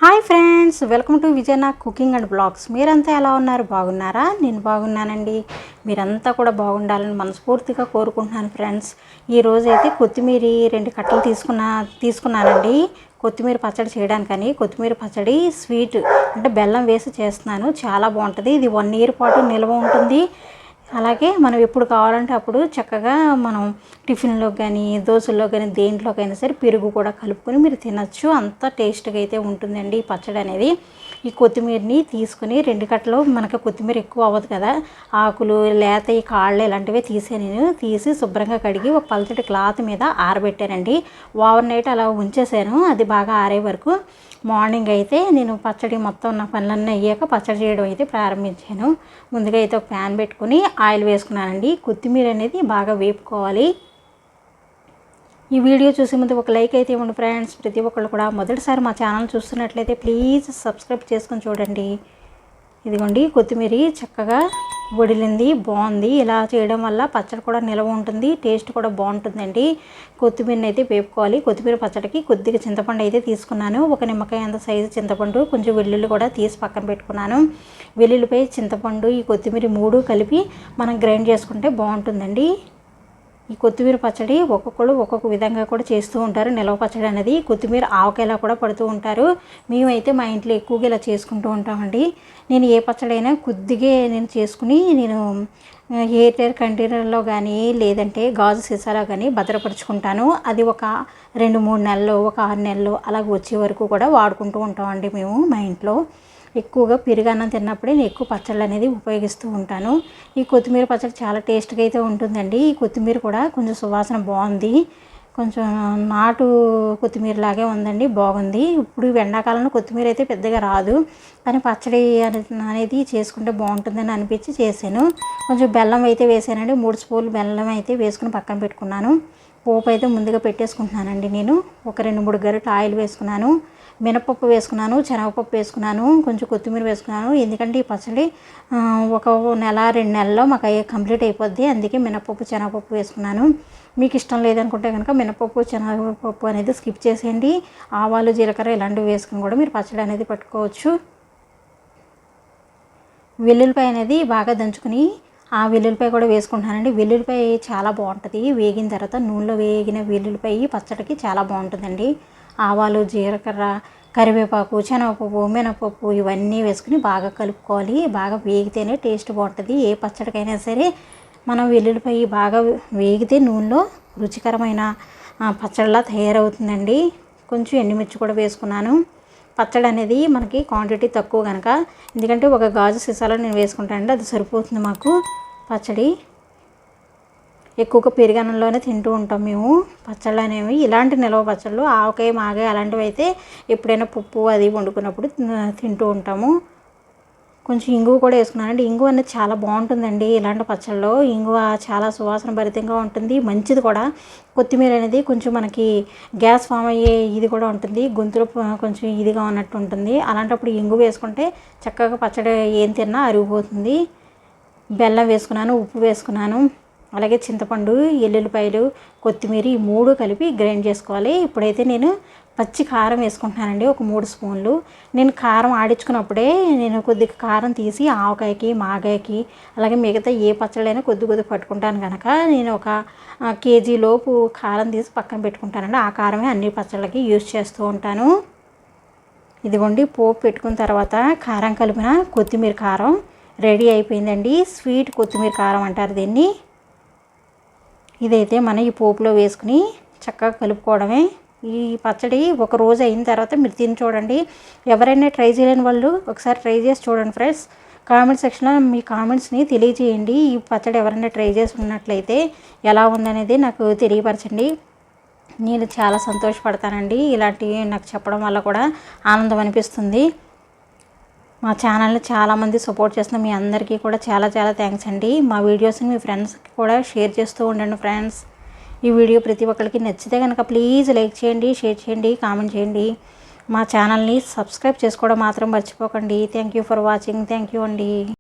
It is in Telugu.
Hi friends, welcome to Vijayana cooking and blogs. మీరంతా ఎలా ఉన్నారు? బాగున్నారా? నేను బాగున్నానండి. మీరంతా కూడా బాగుండాలని మనస్ఫూర్తిగా కోరుకుంటున్నాను ఫ్రెండ్స్. ఈరోజు అయితే కొత్తిమీర 2 కట్టలు తీసుకున్నానండి. కొత్తిమీర పచ్చడి చేయడానికని. కొత్తిమీర పచ్చడి స్వీట్ అంటే బెల్లం వేసి చేస్తున్నాను. చాలా బాగుంటుంది. ఇది 1 year పాటు నిల్వ ఉంటుంది. అలాగే మనం ఎప్పుడు కావాలంటే అప్పుడు చక్కగా మనం టిఫిన్లో కానీ దోశల్లో కానీ దేంట్లోకైనా సరే పెరుగు కూడా కలుపుకొని మీరు తినచ్చు. అంత టేస్ట్గా అయితే ఉంటుందండి ఈ పచ్చడి అనేది. ఈ కొత్తిమీరని తీసుకుని 2 కట్టలు, మనకి కొత్తిమీర ఎక్కువ అవ్వదు కదా, ఆకులు లేత ఈ కాళ్ళు ఇలాంటివి తీసి శుభ్రంగా కడిగి ఒక పల్చటి క్లాత్ మీద ఆరబెట్టానండి. ఓవర్ నైట్ అలా ఉంచేసాను. అది బాగా ఆరే వరకు మార్నింగ్ అయితే నేను పచ్చడి మొత్తం నా పనులన్నీ అయ్యాక పచ్చడి చేయడం అయితే ప్రారంభించాను. ముందుగా అయితే ఒక ప్యాన్ పెట్టుకుని ఆయిల్ వేసుకున్నానండి. కొత్తిమీర అనేది బాగా వేపుకోవాలి. ఈ వీడియో చూసే ముందు ఒక లైక్ అయితే ఇవ్వండి ఫ్రెండ్స్. ప్రతి ఒక్కళ్ళు కూడా మొదటిసారి మా ఛానల్ చూస్తున్నట్లయితే ప్లీజ్ సబ్స్క్రైబ్ చేసుకొని చూడండి. ఇదిగోండి, కొత్తిమీర చక్కగా వడిలింది, బాగుంది. ఇలా చేయడం వల్ల పచ్చడి కూడా నిల్వ ఉంటుంది, టేస్ట్ కూడా బాగుంటుందండి. కొత్తిమీరని అయితే వేపుకోవాలి. కొత్తిమీర పచ్చడికి కొద్దిగా చింతపండు అయితే తీసుకున్నాను. ఒక నిమ్మకాయ అంత సైజు చింతపండు, కొంచెం వెల్లుల్లి కూడా తీసి పక్కన పెట్టుకున్నాను. వెల్లుల్లిపై చింతపండు ఈ కొత్తిమీర 3 కలిపి మనం గ్రైండ్ చేసుకుంటే బాగుంటుందండి. ఈ కొత్తిమీర పచ్చడి ఒక్కొక్కరు ఒక్కొక్క విధంగా కూడా చేస్తూ ఉంటారు. నిలవ పచ్చడి అనేది కొత్తిమీర ఆవకాయలా కూడా పడుతూ ఉంటారు. మేమైతే మా ఇంట్లో ఎక్కువగా ఇలా చేసుకుంటూ ఉంటామండి. నేను ఏ పచ్చడైనా కొద్దిగా చేసుకుని ఎయిర్ కంటైనర్లో కానీ లేదంటే గాజు సీసాలో కానీ భద్రపరుచుకుంటాను. అది ఒక 2-3 నెలలు, ఒక 6 నెలలు అలాగ వచ్చే వరకు కూడా వాడుకుంటూ ఉంటామండి మేము మా ఇంట్లో. ఎక్కువగా పెరుగన్నం తిన్నప్పుడే నేను ఎక్కువ పచ్చళ్ళు అనేది ఉపయోగిస్తూ ఉంటాను. ఈ కొత్తిమీర పచ్చడి చాలా టేస్ట్గా అయితే ఉంటుందండి. ఈ కొత్తిమీర కూడా కొంచెం సువాసన బాగుంది. కొంచెం నాటు కొత్తిమీర లాగే ఉందండి, బాగుంది. ఇప్పుడు ఎండాకాలంలో కొత్తిమీర అయితే పెద్దగా రాదు, కానీ పచ్చడి అనేది చేసుకుంటే బాగుంటుందని అనిపించి చేశాను. కొంచెం బెల్లం అయితే వేసానండి. 3 స్పూన్లు బెల్లం అయితే వేసుకుని పక్కన పెట్టుకున్నాను. పోపు అయితే ముందుగా పెట్టేసుకుంటున్నానండి. నేను ఒక 2-3 గరిటెలు ఆయిల్ వేసుకున్నాను. మినపప్పు వేసుకున్నాను, శనగపప్పు వేసుకున్నాను, కొంచెం కొత్తిమీర వేసుకున్నాను. ఎందుకంటే ఈ పచ్చడి ఒక 1-2 నెలల్లో మాకు కంప్లీట్ అయిపోద్ది. అందుకే మినపప్పు, శనగపప్పు వేసుకున్నాను. మీకు ఇష్టం లేదనుకుంటే కనుక మినపప్పు, శనగపప్పు అనేది స్కిప్ చేసేయండి. ఆవాలు, జీలకర్ర ఇలాంటివి వేసుకుని కూడా మీరు పచ్చడి అనేది పట్టుకోవచ్చు. వెల్లుల్లిపాయ అనేది బాగా దంచుకుని ఆ వెల్లుల్లిపాయ కూడా వేసుకుంటున్నానండి. వెల్లుల్లిపాయ చాలా బాగుంటుంది. వేగిన తర్వాత నూనెలో వేగిన వెల్లుల్లిపాయ పచ్చడికి చాలా బాగుంటుందండి. ఆవాలు, జీలకర్ర, కరివేపాకు, శనగపప్పు, మినపప్పు ఇవన్నీ వేసుకుని బాగా కలుపుకోవాలి. బాగా వేగితేనే టేస్ట్ బాగుంటుంది ఏ పచ్చడికైనా సరే. మనం వెల్లుల్లిపాయ బాగా వేగితే నూనెలో రుచికరమైన పచ్చడిలా తయారవుతుందండి. కొంచెం ఎండుమిర్చి కూడా వేసుకున్నాను. పచ్చడి అనేది మనకి క్వాంటిటీ తక్కువ కనుక, ఎందుకంటే ఒక గాజు సీసాలో నేను వేసుకుంటానండి, అది సరిపోతుంది మాకు. పచ్చడి ఎక్కువగా పెరుగన్నంలోనే తింటూ ఉంటాం మేము. పచ్చళ్ళు అనేవి ఇలాంటి నిలవ పచ్చళ్ళు, ఆవకాయ, మాగాయ అలాంటివి అయితే ఎప్పుడైనా పప్పు అది వండుకున్నప్పుడు తింటూ ఉంటాము. కొంచెం ఇంగువ కూడా వేసుకున్నానండి. ఇంగువ అనేది చాలా బాగుంటుందండి ఇలాంటి పచ్చళ్ళలో. ఇంగువ చాలా సువాసన భరితంగా ఉంటుంది, మంచిది కూడా. కొత్తిమీర అనేది కొంచెం మనకి గ్యాస్ ఫామ్ అయ్యే ఇది కూడా ఉంటుంది, గొంతులో కొంచెం ఇదిగా ఉన్నట్టు ఉంటుంది. అలాంటప్పుడు ఇంగువ వేసుకుంటే చక్కగా పచ్చడి ఏం తిన్నా అరిగిపోతుంది. బెల్లం వేసుకున్నాను, ఉప్పు వేసుకున్నాను, అలాగే చింతపండు, ఎల్లుల్లిపాయలు, కొత్తిమీర ఈ 3 కలిపి గ్రైండ్ చేసుకోవాలి. ఇప్పుడైతే నేను పచ్చి కారం వేసుకుంటున్నానండి, ఒక 3 స్పూన్లు. నేను కారం ఆడించుకున్నప్పుడే నేను కొద్దిగా కారం తీసి ఆవకాయకి, మాగాయకి అలాగే మిగతా ఏ పచ్చళ్ళైనా కొద్ది పట్టుకుంటాను కనుక నేను ఒక కేజీ లోపు కారం తీసి పక్కన పెట్టుకుంటానండి. ఆ కారమే అన్ని పచ్చళ్ళకి యూజ్ చేస్తూ ఉంటాను. ఇదిగోండి, పోపు పెట్టుకున్న తర్వాత కారం కలిపిన కొత్తిమీర కారం రెడీ అయిపోయిందండి. స్వీట్ కొత్తిమీర కారం అంటారు దీన్ని. ఇదైతే మనం ఈ పోపులో వేసుకుని చక్కగా కలుపుకోవడమే. ఈ పచ్చడి ఒక రోజు అయిన తర్వాత మీరు తిని చూడండి. ఎవరైనా ట్రై చేయలేని వాళ్ళు ఒకసారి ట్రై చేసి చూడండి ఫ్రెండ్స్. కామెంట్ సెక్షన్లో మీ కామెంట్స్ని తెలియజేయండి. ఈ పచ్చడి ఎవరైనా ట్రై చేసి ఉన్నట్లయితే ఎలా ఉందనేది నాకు తెలియపరచండి. నేను చాలా సంతోషపడతానండి. ఇలాంటివి నాకు చెప్పడం వల్ల కూడా ఆనందం అనిపిస్తుంది. మా ఛానల్ని చాలామంది సపోర్ట్ చేస్తున్న మీ అందరికీ కూడా చాలా చాలా థ్యాంక్స్ అండి. మా వీడియోస్ని మీ ఫ్రెండ్స్కి కూడా షేర్ చేస్తూ ఉండండి ఫ్రెండ్స్. ఈ వీడియో ప్రతి ఒక్కరికి నచ్చితే కనుక ప్లీజ్ లైక్ చేయండి, షేర్ చేయండి, కామెంట్ చేయండి. మా ఛానల్ని సబ్స్క్రైబ్ చేసుకోవడం మాత్రం మర్చిపోకండి. Thank you for watching. Thank you అండి.